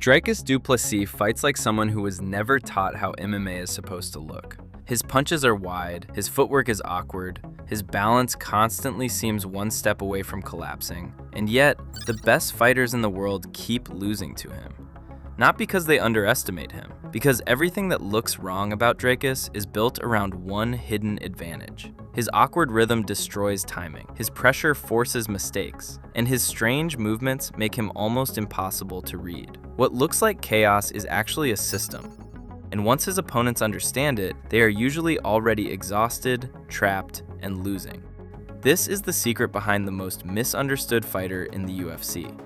Dricus du Plessis fights like someone who was never taught how MMA is supposed to look. His punches are wide, his footwork is awkward, his balance constantly seems one step away from collapsing, and yet, the best fighters in the world keep losing to him. Not because they underestimate him, because everything that looks wrong about Dricus is built around one hidden advantage. His awkward rhythm destroys timing, his pressure forces mistakes, and his strange movements make him almost impossible to read. What looks like chaos is actually a system, and once his opponents understand it, they are usually already exhausted, trapped, and losing. This is the secret behind the most misunderstood fighter in the UFC.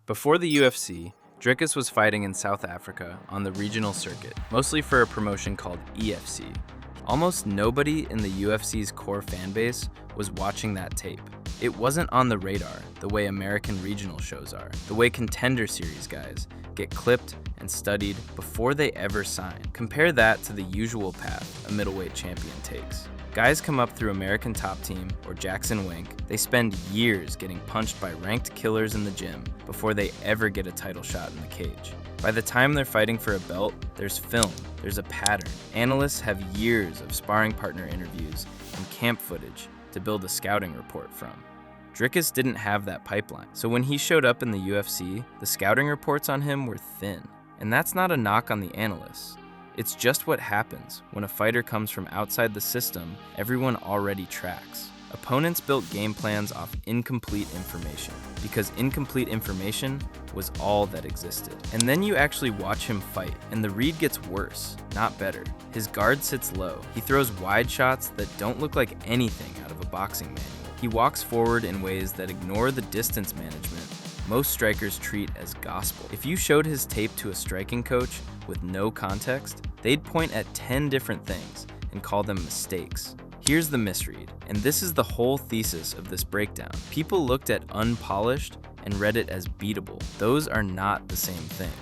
Before the UFC, Dricus was fighting in South Africa on the regional circuit, mostly for a promotion called EFC. Almost nobody in the UFC's core fanbase was watching that tape. It wasn't on the radar the way American regional shows are, the way Contender Series guys get clipped and studied before they ever sign. Compare that to the usual path a middleweight champion takes. Guys come up through American Top Team or Jackson Wink. They spend years getting punched by ranked killers in the gym before they ever get a title shot in the cage. By the time they're fighting for a belt, there's film, there's a pattern. Analysts have years of sparring partner interviews and camp footage to build a scouting report from. Dricus didn't have that pipeline, so when he showed up in the UFC, the scouting reports on him were thin. And that's not a knock on the analysts. It's just what happens when a fighter comes from outside the system everyone already tracks. Opponents built game plans off incomplete information, because incomplete information was all that existed. And then you actually watch him fight, and the read gets worse, not better. His guard sits low. He throws wide shots that don't look like anything out of a boxing manual. He walks forward in ways that ignore the distance management most strikers treat as gospel. If you showed his tape to a striking coach with no context, they'd point at 10 different things and call them mistakes. Here's the misread, and this is the whole thesis of this breakdown. People looked at Unpolished and read it as beatable. Those are not the same thing.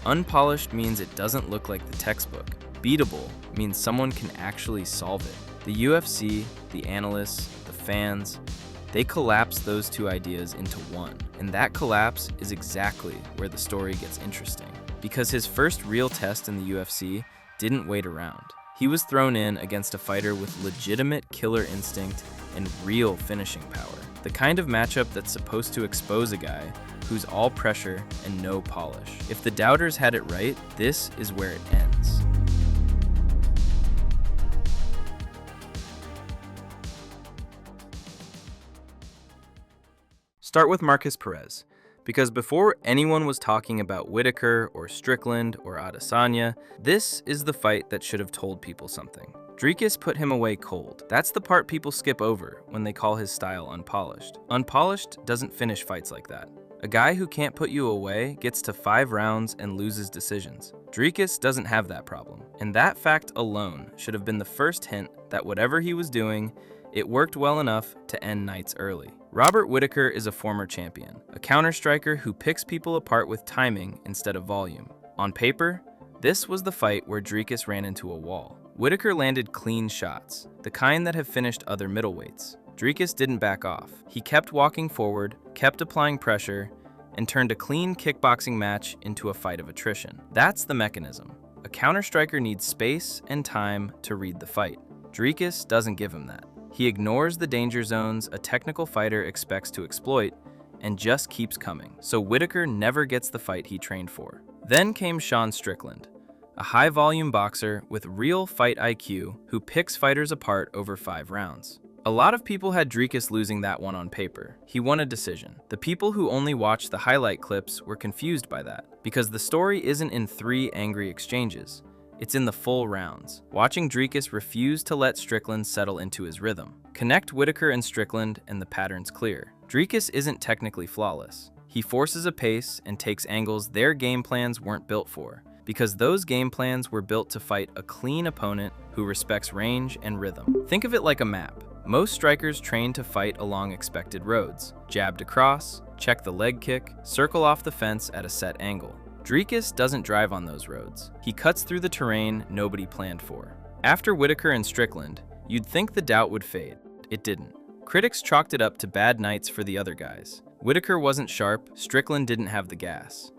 Unpolished means it doesn't look like the textbook. Beatable means someone can actually solve it. The UFC, the analysts, the fans, they collapse those two ideas into one. And that collapse is exactly where the story gets interesting. Because his first real test in the UFC didn't wait around. He was thrown in against a fighter with legitimate killer instinct and real finishing power. The kind of matchup that's supposed to expose a guy who's all pressure and no polish. If the doubters had it right, this is where it ends. Start with Marcus Perez, because before anyone was talking about Whittaker or Strickland or Adesanya, this is the fight that should have told people something. Dricus put him away cold. That's the part people skip over when they call his style unpolished. Unpolished doesn't finish fights like that. A guy who can't put you away gets to 5 rounds and loses decisions. Dricus doesn't have that problem, and that fact alone should have been the first hint that whatever he was doing, it worked well enough to end nights early. Robert Whittaker is a former champion, a counter-striker who picks people apart with timing instead of volume. On paper, this was the fight where Dricus ran into a wall. Whittaker landed clean shots, the kind that have finished other middleweights. Dricus didn't back off. He kept walking forward, kept applying pressure, and turned a clean kickboxing match into a fight of attrition. That's the mechanism. A counter-striker needs space and time to read the fight. Dricus doesn't give him that. He ignores the danger zones a technical fighter expects to exploit and just keeps coming. So Whittaker never gets the fight he trained for. Then came Sean Strickland, a high-volume boxer with real fight IQ who picks fighters apart over 5 rounds. A lot of people had Dricus losing that one on paper. He won a decision. The people who only watched the highlight clips were confused by that, because the story isn't in 3 angry exchanges. It's in the full rounds. Watching Dricus refuse to let Strickland settle into his rhythm. Connect Whittaker and Strickland and the pattern's clear. Dricus isn't technically flawless. He forces a pace and takes angles their game plans weren't built for, because those game plans were built to fight a clean opponent who respects range and rhythm. Think of it like a map. Most strikers train to fight along expected roads. Jab to cross, check the leg kick, circle off the fence at a set angle. Dricus doesn't drive on those roads. He cuts through the terrain nobody planned for. After Whittaker and Strickland, you'd think the doubt would fade. It didn't. Critics chalked it up to bad nights for the other guys. Whittaker wasn't sharp, Strickland didn't have the gas.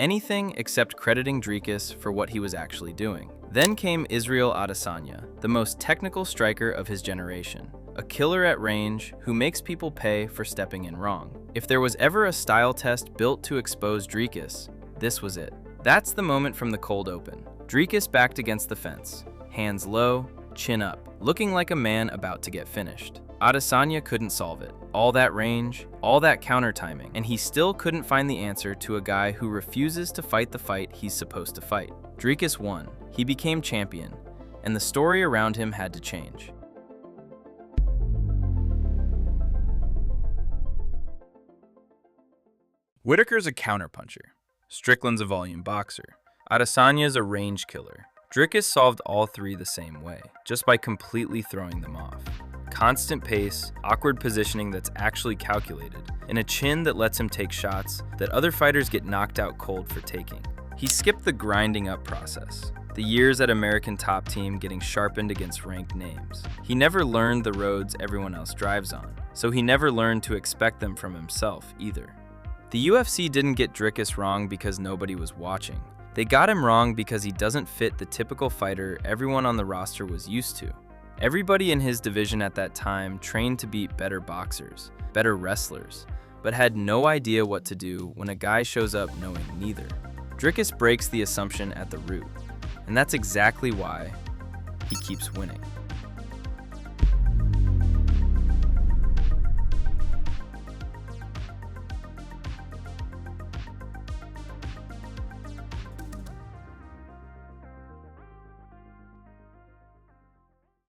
Anything except crediting Dricus for what he was actually doing. Then came Israel Adesanya, the most technical striker of his generation. A killer at range who makes people pay for stepping in wrong. If there was ever a style test built to expose Dricus, this was it. That's the moment from the cold open. Dricus backed against the fence, hands low, chin up, looking like a man about to get finished. Adesanya couldn't solve it. All that range, all that counter timing, and he still couldn't find the answer to a guy who refuses to fight the fight he's supposed to fight. Dricus won. He became champion, and the story around him had to change. Whittaker's a counterpuncher. Strickland's a volume boxer. Adesanya's a range killer. Dricus solved all three the same way, just by completely throwing them off. Constant pace, awkward positioning that's actually calculated, and a chin that lets him take shots that other fighters get knocked out cold for taking. He skipped the grinding up process, the years at American Top Team getting sharpened against ranked names. He never learned the roads everyone else drives on, so he never learned to expect them from himself either. The UFC didn't get Dricus wrong because nobody was watching. They got him wrong because he doesn't fit the typical fighter everyone on the roster was used to. Everybody in his division at that time trained to beat better boxers, better wrestlers, but had no idea what to do when a guy shows up knowing neither. Dricus breaks the assumption at the root, and that's exactly why he keeps winning.